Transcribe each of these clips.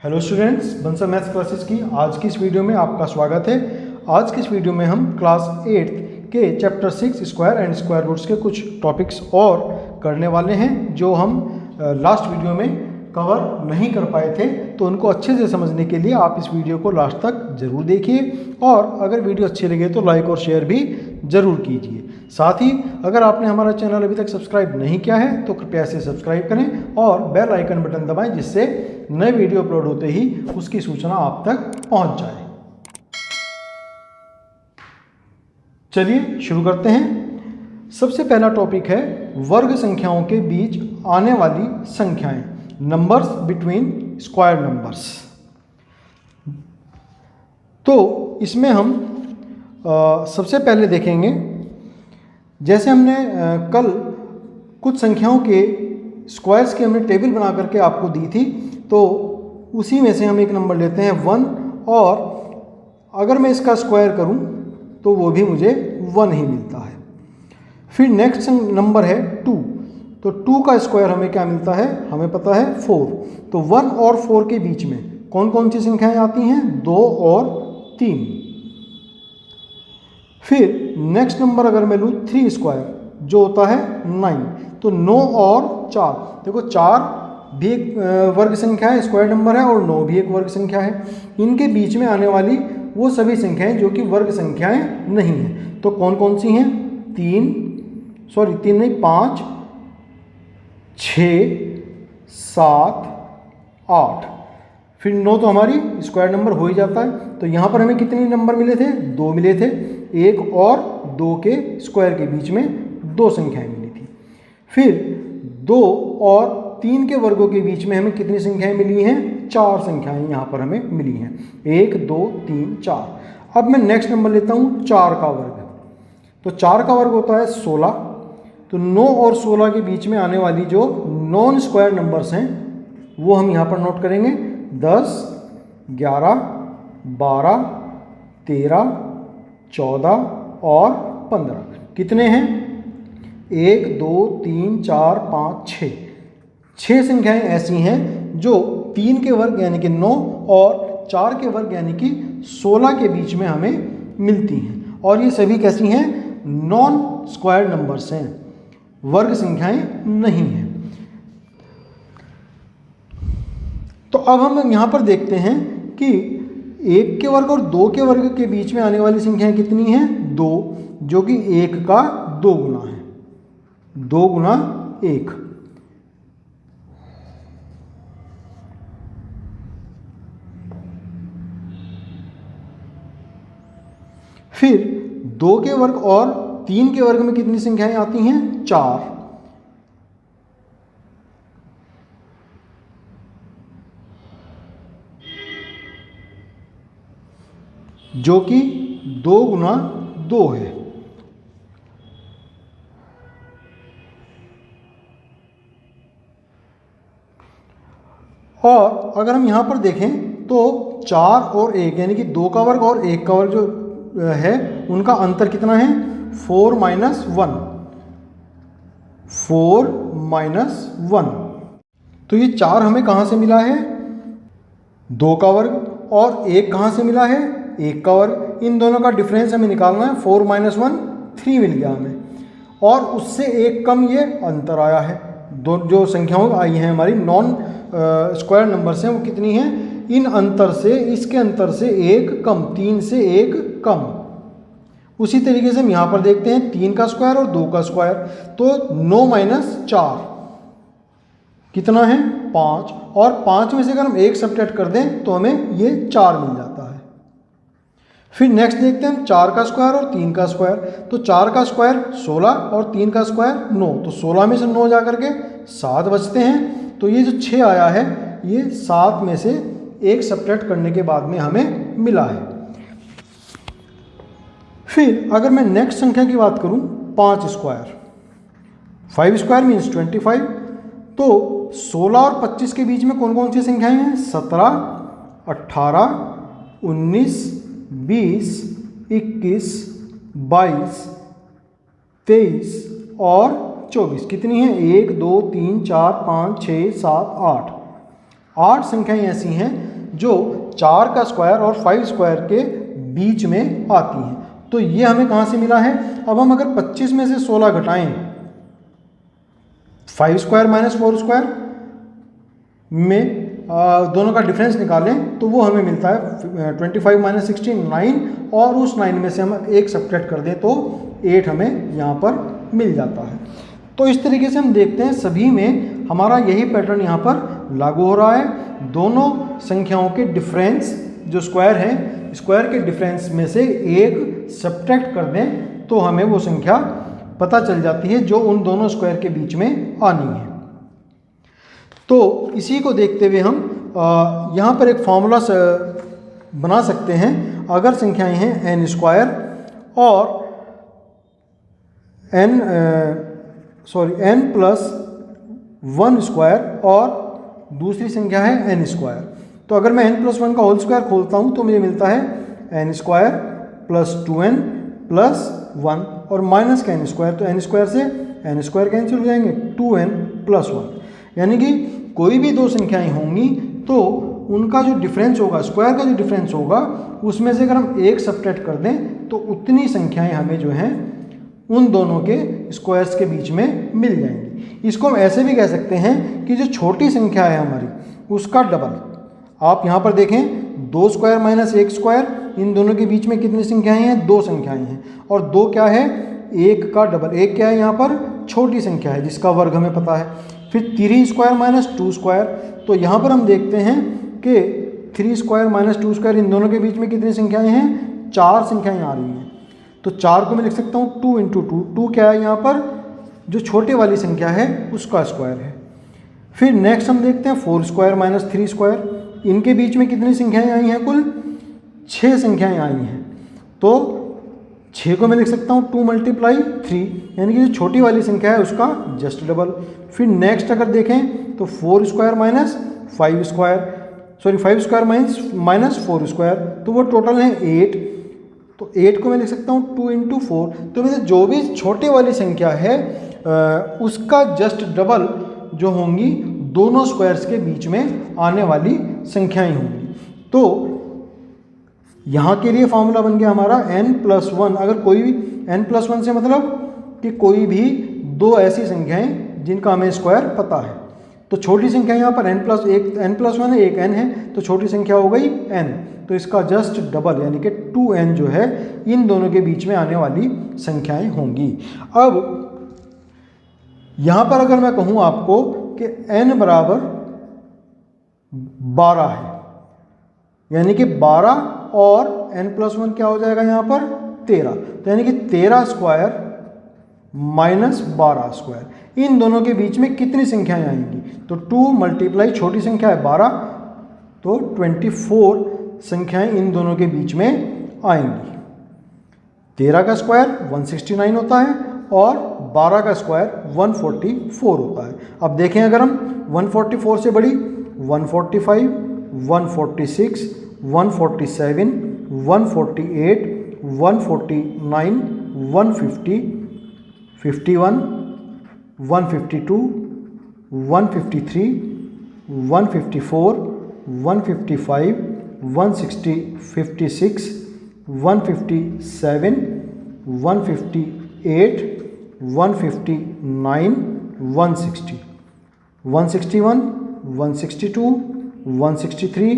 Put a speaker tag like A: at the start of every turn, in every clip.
A: Hello students, Bansal maths classes की आज की इस वीडियो में आपका स्वागत है। आज की इस वीडियो में हम क्लास 8 के chapter 6 square and square roots के कुछ टॉपिक्स और करने वाले हैं जो हम लास्ट वीडियो में कवर नहीं कर पाए थे। तो उनको अच्छे से समझने के लिए आप इस वीडियो को लास्ट तक ज़रूर देखिए और अगर वीडियो अच्छी लगे तो लाइक और शेयर भी ज़रूर कीजिए। साथ ही अगर आपने हमारा चैनल अभी तक सब्सक्राइब नहीं किया है तो कृपया से सब्सक्राइब करें और बेल आइकन बटन दबाएं, जिससे नए वीडियो अपलोड होते ही उसकी सूचना आप तक पहुंच जाए। चलिए शुरू करते हैं। सबसे पहला टॉपिक है वर्ग संख्याओं के बीच आने वाली संख्याएं, नंबर्स बिटवीन स्क्वायर नंबर्स। तो इसमें हम सबसे पहले देखेंगे, जैसे हमने कल कुछ संख्याओं के स्क्वायर्स की हमने टेबल बना करके आपको दी थी, तो उसी में से हम एक नंबर लेते हैं 1 और अगर मैं इसका स्क्वायर करूं तो वो भी मुझे 1 ही मिलता है। फिर नेक्स्ट नंबर है 2, तो 2 का स्क्वायर हमें क्या मिलता है, हमें पता है 4। तो 1 और 4 के बीच में कौन कौन सी संख्याएं आती हैं, 2 और 3। फिर नेक्स्ट नंबर अगर मैं लूँ 3 स्क्वायर जो होता है 9, तो 9 और 4, देखो 4 भी एक वर्ग संख्या है, स्क्वायर नंबर है, और 9 भी एक वर्ग संख्या है। इनके बीच में आने वाली वो सभी संख्याएं जो कि वर्ग संख्याएं नहीं हैं, तो कौन कौन सी हैं, 5, 6, 7, 8। फिर 9 तो हमारी स्क्वायर नंबर हो ही जाता है। तो यहाँ पर हमें कितने नंबर मिले थे, 2 मिले थे। 1 और 2 के स्क्वायर के बीच में 2 संख्याएं मिली थी। फिर 2 और 3 के वर्गों के बीच में हमें कितनी संख्याएं मिली हैं, 4 संख्याएं यहाँ पर हमें मिली हैं, 1, 2, 3, 4। अब मैं नेक्स्ट नंबर लेता हूँ 4 का वर्ग। तो 4 का वर्ग होता है 16। तो 9 और 16 के बीच में आने वाली जो नॉन स्क्वायर नंबर्स हैं वो हम यहाँ पर नोट करेंगे, 10, 11, 12, 13, 14 और 15। कितने हैं, 1, 2, 3, 4, 5, 6। 6 संख्याएं ऐसी हैं जो 3 के वर्ग यानी कि 9 और 4 के वर्ग यानी कि 16 के बीच में हमें मिलती हैं, और ये सभी कैसी हैं, नॉन स्क्वायर नंबर्स हैं, वर्ग संख्याएं नहीं हैं। तो अब हम यहाँ पर देखते हैं कि 1 के वर्ग और 2 के वर्ग के बीच में आने वाली संख्याएं कितनी हैं, 2, जो कि 1 का 2 गुना है, 2 गुना 1। फिर 2 के वर्ग और 3 के वर्ग में कितनी संख्याएं आती हैं, 4, जो कि 2 गुना 2 है। और अगर हम यहाँ पर देखें तो 4 और 1 यानी कि 2 का वर्ग और 1 का वर्ग जो है उनका अंतर कितना है, 4 माइनस 1, 4 माइनस 1। तो ये 4 हमें कहाँ से मिला है, 2 का वर्ग, और 1 कहाँ से मिला है, 1 का वर्ग। इन दोनों का डिफरेंस हमें निकालना है, 4 माइनस 1 3 मिल गया हमें, और उससे 1 कम ये अंतर आया है। दो जो संख्याओं आई हैं हमारी नॉन स्क्वायर नंबर्स हैं वो कितनी हैं, इन अंतर से, इसके अंतर से 1 कम, 3 से 1 कम। उसी तरीके से हम यहाँ पर देखते हैं 3 का स्क्वायर और 2 का स्क्वायर, तो 9 माइनस 4 कितना है, 5, और 5 में से अगर हम 1 सब्ट्रैक्ट कर दें तो हमें ये 4 मिल जाता है। फिर नेक्स्ट देखते हैं हम 4 का स्क्वायर और 3 का स्क्वायर। तो 4 का स्क्वायर 16 और 3 का स्क्वायर 9, तो 16 में से 9 जा करके 7 बचते हैं। तो ये जो 6 आया है ये 7 में से 1 सब्ट्रैक्ट करने के बाद में हमें मिला है। फिर अगर मैं नेक्स्ट संख्या की बात करूं, 5 स्क्वायर, 5 स्क्वायर मीन्स 25। तो 16 और 25 के बीच में कौन कौन सी संख्याएं हैं, 17, 18, 19, 20, 21, 22, 23 और 24। कितनी है, 1, 2, 3, 4, 5, 6, 7, 8। 8 संख्याएं ऐसी हैं जो 4 का स्क्वायर और 5 स्क्वायर के बीच में आती हैं। तो ये हमें कहाँ से मिला है? अब हम अगर 25 में से 16 घटाएं, 5 स्क्वायर माइनस 4 स्क्वायर में दोनों का डिफरेंस निकालें तो वो हमें मिलता है 25 माइनस 16 9, और उस 9 में से हम एक सब्ट्रैक्ट कर दें तो 8 हमें यहाँ पर मिल जाता है। तो इस तरीके से हम देखते हैं सभी में हमारा यही पैटर्न यहाँ पर लागू हो रहा है। दोनों संख्याओं के डिफरेंस जो स्क्वायर हैं, स्क्वायर के डिफरेंस में से एक सब्ट्रैक्ट कर दें तो हमें वो संख्या पता चल जाती है जो उन दोनों स्क्वायर के बीच में आनी है। तो इसी को देखते हुए हम यहाँ पर एक फॉर्मूला बना सकते हैं। अगर संख्याएं हैं n स्क्वायर और n प्लस 1 स्क्वायर और दूसरी संख्या है n स्क्वायर, तो अगर मैं n प्लस 1 का होल स्क्वायर खोलता हूँ तो मुझे मिलता है n square plus 2n plus 1 और माइनस का n स्क्वायर, तो n स्क्वायर से n स्क्वायर कैंसिल हो जाएंगे, 2n प्लस 1। यानी कि कोई भी दो संख्याएं होंगी तो उनका जो डिफरेंस होगा, स्क्वायर का जो डिफरेंस होगा, उसमें से अगर हम एक सब्ट्रैक्ट कर दें तो उतनी संख्याएं हमें जो हैं उन दोनों के स्क्वायर्स के बीच में मिल जाएंगी। इसको हम ऐसे भी कह सकते हैं कि जो छोटी संख्या है हमारी उसका डबल। आप यहाँ पर देखें 2 स्क्वायर माइनस 1 स्क्वायर, इन दोनों के बीच में कितनी संख्याएं हैं? 2 संख्याएं हैं, और 2 क्या है? 1 का डबल। 1 क्या है यहाँ पर? छोटी संख्या है जिसका वर्ग हमें पता है। फिर 3 स्क्वायर माइनस 2 स्क्वायर, तो यहाँ पर हम देखते हैं कि 3 स्क्वायर माइनस 2 स्क्वायर, इन दोनों के बीच में कितनी संख्याएं हैं? 4 संख्याएं आ रही हैं। तो 4 को मैं लिख सकता हूँ 2 इंटू 2। 2 क्या है यहाँ पर? जो छोटे वाली संख्या है उसका स्क्वायर है। फिर नेक्स्ट हम देखते हैं 4 स्क्वायर माइनस 3 स्क्वायर, इनके बीच में कितनी संख्याएं आई हैं? कुल 6 संख्याएं आई हैं। तो 6 को मैं लिख सकता हूँ 2 मल्टीप्लाई 3, यानी कि जो छोटी वाली संख्या है उसका जस्ट डबल। फिर नेक्स्ट अगर देखें तो 4 square minus 5 square, 5 square minus 4 square, तो वो टोटल है 8। तो 8 को मैं लिख सकता हूँ 2 इंटू 4। तो मतलब जो भी छोटे वाली संख्या है उसका जस्ट डबल जो होंगी दोनों स्क्वायर्स के बीच में आने वाली संख्याएं होंगी। तो यहाँ के लिए फॉर्मूला बन गया हमारा n प्लस 1। अगर कोई भी n प्लस 1 से मतलब कि कोई भी दो ऐसी संख्याएं जिनका हमें स्क्वायर पता है। तो छोटी संख्या यहाँ पर n प्लस 1 है, एक n है, तो छोटी संख्या हो गई n, तो इसका जस्ट डबल यानी कि 2n जो है इन दोनों के बीच में आने वाली संख्याएं होंगी। अब यहाँ पर अगर मैं कहूँ आपको कि n बराबर 12 है, यानी कि 12 और n प्लस 1 क्या हो जाएगा यहाँ पर? 13, तो यानी कि 13 स्क्वायर माइनस 12 स्क्वायर, इन दोनों के बीच में कितनी संख्याएं आएंगी? तो 2 मल्टीप्लाई छोटी संख्या है 12, तो 24 संख्याएं इन दोनों के बीच में आएंगी। 13 का स्क्वायर 169 होता है और 12 का स्क्वायर 144 होता है। अब देखें अगर हम 144 से बड़ी 145, 146, 147, 148, 149, 150, 51, 152, 153, 154, 155, 160, 56, 157, 158, 159, 160, 161, 162, 163,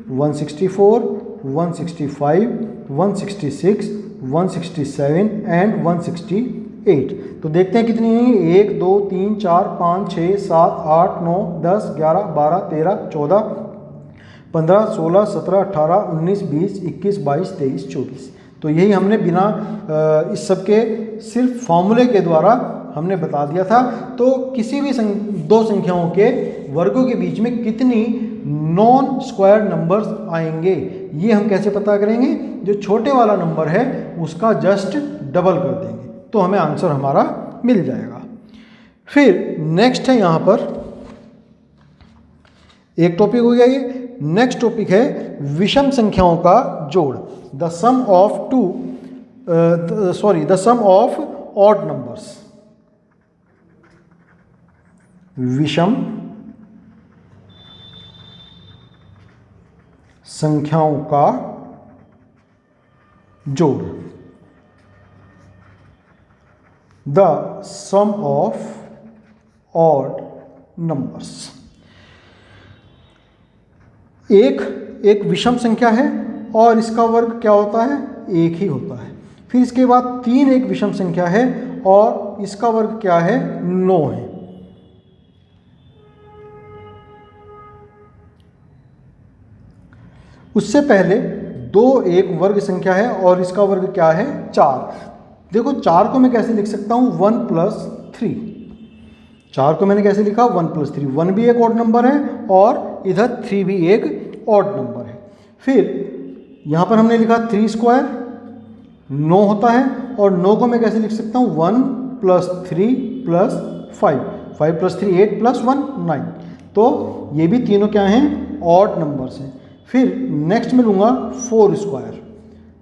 A: 164, 165, 166, 167 एंड 168। तो देखते हैं कितनी है? 1 2 3 4 5 6 7 8 9 10 11 12 13 14 15 16 17 18 19 20 21 22 23 24। तो यही हमने बिना इस सब के सिर्फ फॉर्मूले के द्वारा हमने बता दिया था। तो किसी भी दो संख्याओं के वर्गों के बीच में कितनी नॉन स्क्वायर नंबर्स आएंगे ये हम कैसे पता करेंगे? जो छोटे वाला नंबर है उसका जस्ट डबल कर देंगे तो हमें आंसर हमारा मिल जाएगा। फिर नेक्स्ट है यहाँ पर एक टॉपिक हो गया ये। नेक्स्ट टॉपिक है विषम संख्याओं का जोड़, the sum of odd numbers. विषम संख्याओं का जोड़। The sum of odd numbers. एक विषम संख्या है और इसका वर्ग क्या होता है? एक ही होता है। फिर इसके बाद 3 एक विषम संख्या है और इसका वर्ग क्या है? 9 है। उससे पहले 2 एक वर्ग संख्या है और इसका वर्ग क्या है? 4। देखो 4 को मैं कैसे लिख सकता हूं? 1 + 3। 4 को मैंने कैसे लिखा? 1 + 3। 1 भी एक ऑड नंबर है और इधर 3 भी एक ऑड नंबर है। फिर यहाँ पर हमने लिखा 3² 9 होता है और 9 को मैं कैसे लिख सकता हूँ? 1 + 3 + 5। 5 + 3 8 + 1 9। तो ये भी तीनों क्या हैं? ऑड नंबर्स हैं। फिर नेक्स्ट में लूँगा 4²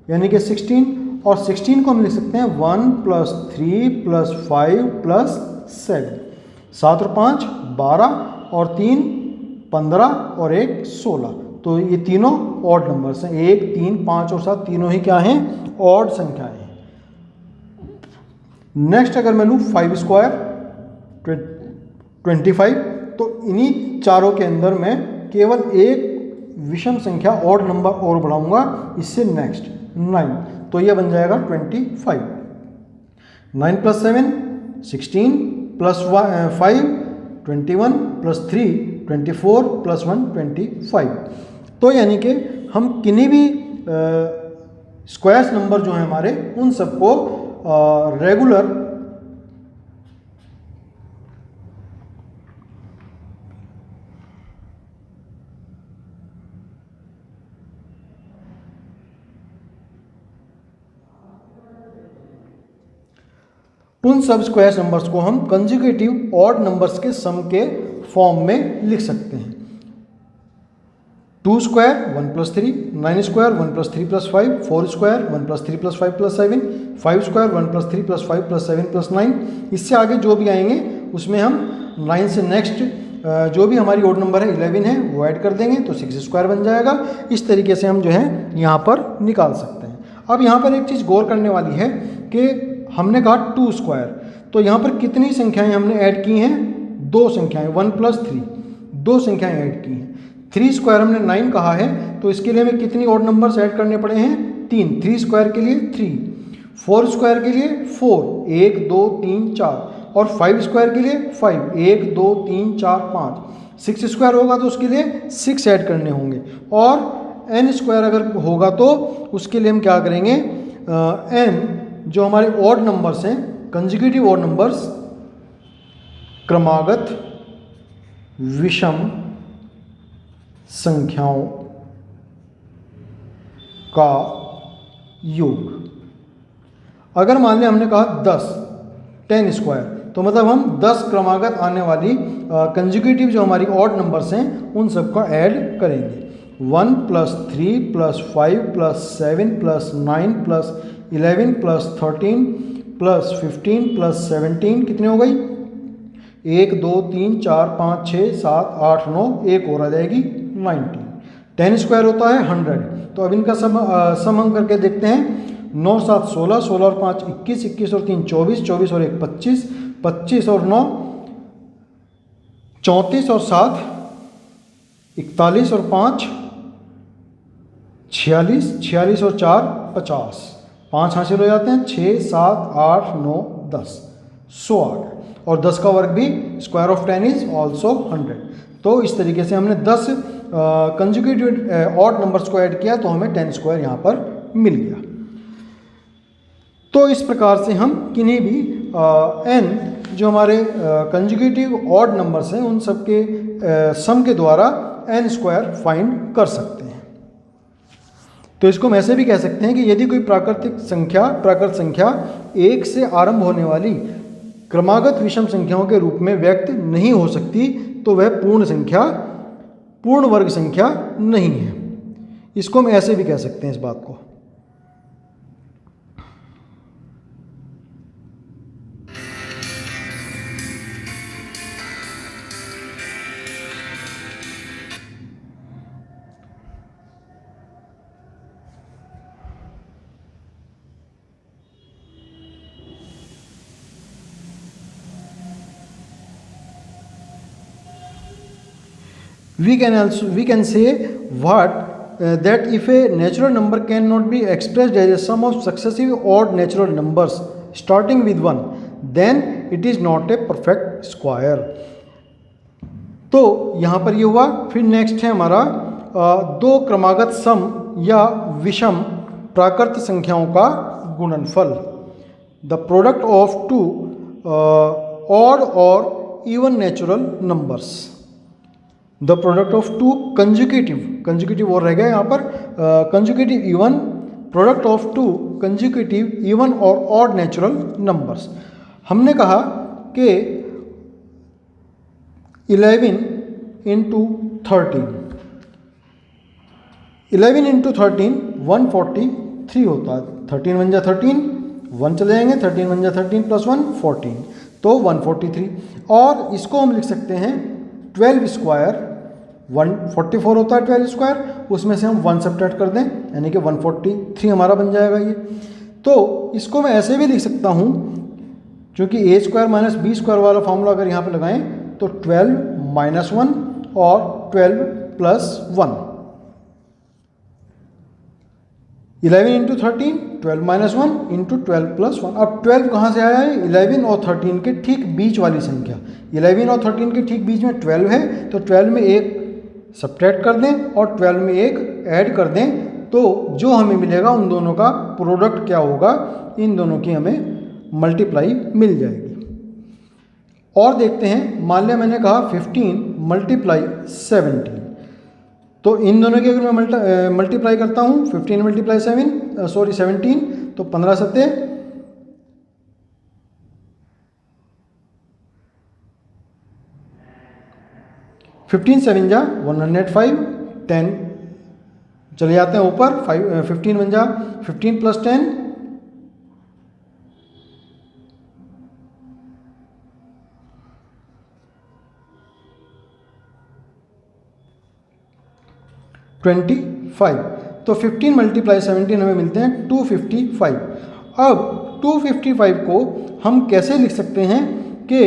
A: यानी कि 16 और 16 को हम लिख सकते हैं 1 + 3 + 5 + 7। 7 और 5 12 और 3 15 और 1 16। तो ये तीनों ऑड नंबर्स हैं। 1 3 5 और 7 तीनों ही क्या हैं? ऑड संख्याएं हैं। नेक्स्ट अगर मैं लूँ 5² 25, तो इन्हीं चारों के अंदर मैं केवल एक विषम संख्या ऑड नंबर और बढ़ाऊंगा इससे नेक्स्ट 9। तो ये बन जाएगा 25। 9 + 7 16 + 5 21 + 3 24 + 1 25। तो यानी कि हम किन्हीं भी स्क्वायर्स नंबर जो हैं हमारे, उन सबको रेगुलर उन सब स्क्वायर्स नंबर्स को हम कंजुगेटिव ऑड नंबर्स के सम के फॉर्म में लिख सकते हैं। 2² 1 + 3, 9² 1 + 3 + 5, 4² 1 + 3 + 5 + 7, 5² 1 + 3 + 5 + 7 + 9। इससे आगे जो भी आएंगे उसमें हम 9 से नेक्स्ट जो भी हमारी ऑड नंबर है 11 है वो ऐड कर देंगे तो 6² बन जाएगा। इस तरीके से हम जो है यहाँ पर निकाल सकते हैं। अब यहाँ पर एक चीज़ गौर करने वाली है कि हमने कहा 2², तो यहाँ पर कितनी संख्याएं हमने ऐड की हैं? 2 संख्याएं। 1 + 3 2 संख्याएं ऐड की हैं। 3² हमने 9 कहा है तो इसके लिए हमें कितनी ऑड नंबर्स ऐड करने पड़े हैं? 3। 3² के लिए 3, 4² के लिए 4 1 2 3 4 और 5² के लिए 5 1 2 3 4 5। 6² होगा तो उसके लिए 6 ऐड करने होंगे और n² अगर होगा तो उसके लिए हम क्या करेंगे? n जो हमारे ऑड नंबर्स हैं, कंजुगेटिव ऑड नंबर्स, क्रमागत विषम संख्याओं का योग। अगर मान लिया हमने कहा 10² तो मतलब हम 10 क्रमागत आने वाली कंजुगेटिव जो हमारी ऑड नंबर्स हैं उन सबका ऐड करेंगे। 1 + 3 + 5 + 7 + 9 + 11 + 13 + 15 + 17 कितनी हो गई? 1 2 3 4 5 6 7 8 9, एक और आ जाएगी 19। 10² होता है 100। तो अब इनका सम हम करके देखते हैं। 9 7 16, 16 और 5 21, 21 और 3 24, 24 और 1 25, 25 और 9 34 और 7 41 और 5 46, 46 और 4 50। 5 हासिल हो जाते हैं। 6 7 8 9 10 100 आ गए। और 10 का वर्ग भी स्क्वायर ऑफ 10 इज ऑल्सो 100। तो इस तरीके से हमने 10 कंजुगेटिव ऑड नंबर्स को ऐड किया तो हमें 10² यहाँ पर मिल गया। तो इस प्रकार से हम किन्हीं भी n जो हमारे कंजुगेटिव ऑड नंबर्स हैं उन सब के सम के द्वारा n² फाइंड कर सकते हैं। तो इसको हम ऐसे भी कह सकते हैं कि यदि कोई प्राकृत संख्या 1 से आरंभ होने वाली क्रमागत विषम संख्याओं के रूप में व्यक्त नहीं हो सकती तो वह पूर्ण वर्ग संख्या नहीं है। इसको हम ऐसे भी कह सकते हैं इस बात को। we can say what that if a natural number cannot be expressed as a sum of successive odd natural numbers starting with 1, then it is not a perfect square. तो यहाँ पर ये हुआ. फिर नेक्स्ट है हमारा दो क्रमागत सम या विषम प्राकृत संख्याओं का गुणनफल. The product of two odd और even natural numbers. The product of two consecutive और रह गया यहाँ पर consecutive even. Product of two consecutive even और ऑड नेचुरल नंबर्स. हमने कहा कि 11 इंटू 13 143 होता है. 13 1 जा 13, 1 चले जाएंगे, 13 1 जा 13 प्लस 1 14, तो 143. और इसको हम लिख सकते हैं 12 स्क्वायर. 144 होता है 12 स्क्वायर, उसमें से हम 1 सब्ट्रैक्ट कर दें, यानी कि 143 हमारा बन जाएगा ये. तो इसको मैं ऐसे भी लिख सकता हूँ, क्योंकि ए स्क्वायर माइनस बी स्क्वायर वाला फॉर्मूला अगर यहाँ पे लगाएं तो 12 माइनस 1 और 12 plus 1. 11 into 13, 12 minus 1 into 12 plus 1. अब 12 कहाँ से आया है? 11 और 13 के ठीक बीच वाली संख्या. 11 और 13 के ठीक बीच में 12 है, तो 12 में एक सब्ट्रैक्ट कर दें और 12 में एक ऐड कर दें, तो जो हमें मिलेगा उन दोनों का प्रोडक्ट क्या होगा, इन दोनों की हमें मल्टीप्लाई मिल जाएगी. और देखते हैं, मान लिया मैंने कहा 15 मल्टीप्लाई 17, तो इन दोनों की अगर मैं मल्टीप्लाई करता हूँ 15 मल्टीप्लाई 17, तो 15 सत्ते 15 7 जा 105, 10 चले जाते हैं ऊपर, 15 1 जा 15 प्लस 10 25. तो 15 मल्टीप्लाई 17 हमें मिलते हैं 255. अब 255 को हम कैसे लिख सकते हैं कि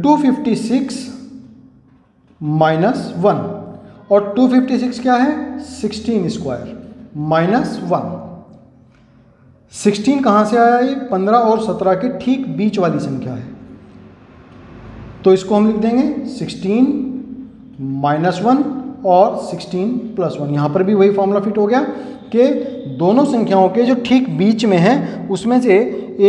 A: 256 माइनस 1, और 256 क्या है? 16 स्क्वायर माइनस 1. 16 कहाँ से आया? ये 15 और 17 के ठीक बीच वाली संख्या है, तो इसको हम लिख देंगे 16 माइनस 1 और 16 प्लस 1. यहाँ पर भी वही फॉर्मूला फिट हो गया कि दोनों संख्याओं के जो ठीक बीच में है उसमें से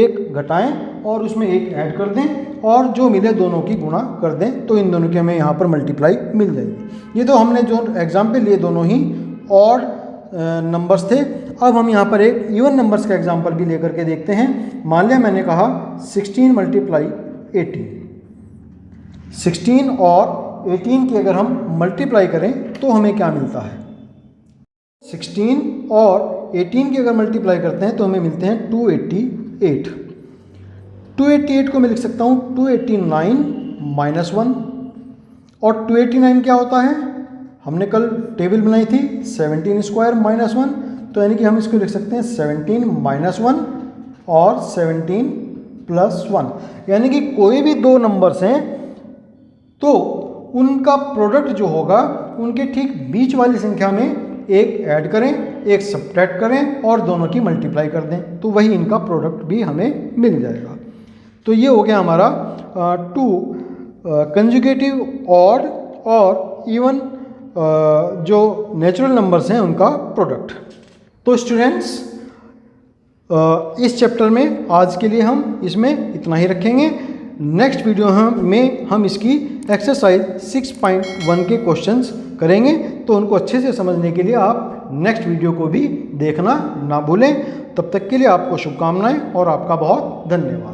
A: एक घटाएं और उसमें एक ऐड कर दें, और जो मिले दोनों की गुणा कर दें, तो इन दोनों की हमें यहाँ पर मल्टीप्लाई मिल जाएगी. ये तो हमने जो एग्जाम्पल लिए दोनों ही ऑड नंबर्स थे. अब हम यहाँ पर एक इवन नंबर्स का एग्जाम्पल भी लेकर के देखते हैं. मान लिया मैंने कहा 16 मल्टीप्लाई 18. 16 और 18 की अगर हम मल्टीप्लाई करें तो हमें क्या मिलता है? 16 और 18 की अगर मल्टीप्लाई करते हैं तो हमें मिलते हैं 288. 288 को मैं लिख सकता हूँ 289 माइनस 1. और 289 क्या होता है? हमने कल टेबल बनाई थी 17 स्क्वायर माइनस 1, तो यानी कि हम इसको लिख सकते हैं 17 माइनस 1 और 17 प्लस 1. यानी कि कोई भी दो नंबर्स हैं तो उनका प्रोडक्ट जो होगा उनके ठीक बीच वाली संख्या में एक ऐड करें, एक सब्ट्रैक्ट करें और दोनों की मल्टीप्लाई कर दें, तो वही इनका प्रोडक्ट भी हमें मिल जाएगा. तो ये हो गया हमारा टू कंजुगेटिव ऑड और इवन जो नेचुरल नंबर्स हैं उनका प्रोडक्ट. तो स्टूडेंट्स इस चैप्टर में आज के लिए हम इसमें इतना ही रखेंगे. नेक्स्ट वीडियो में हम इसकी एक्सरसाइज 6.1 के क्वेश्चंस करेंगे, तो उनको अच्छे से समझने के लिए आप नेक्स्ट वीडियो को भी देखना ना भूलें. तब तक के लिए आपको शुभकामनाएं और आपका बहुत धन्यवाद.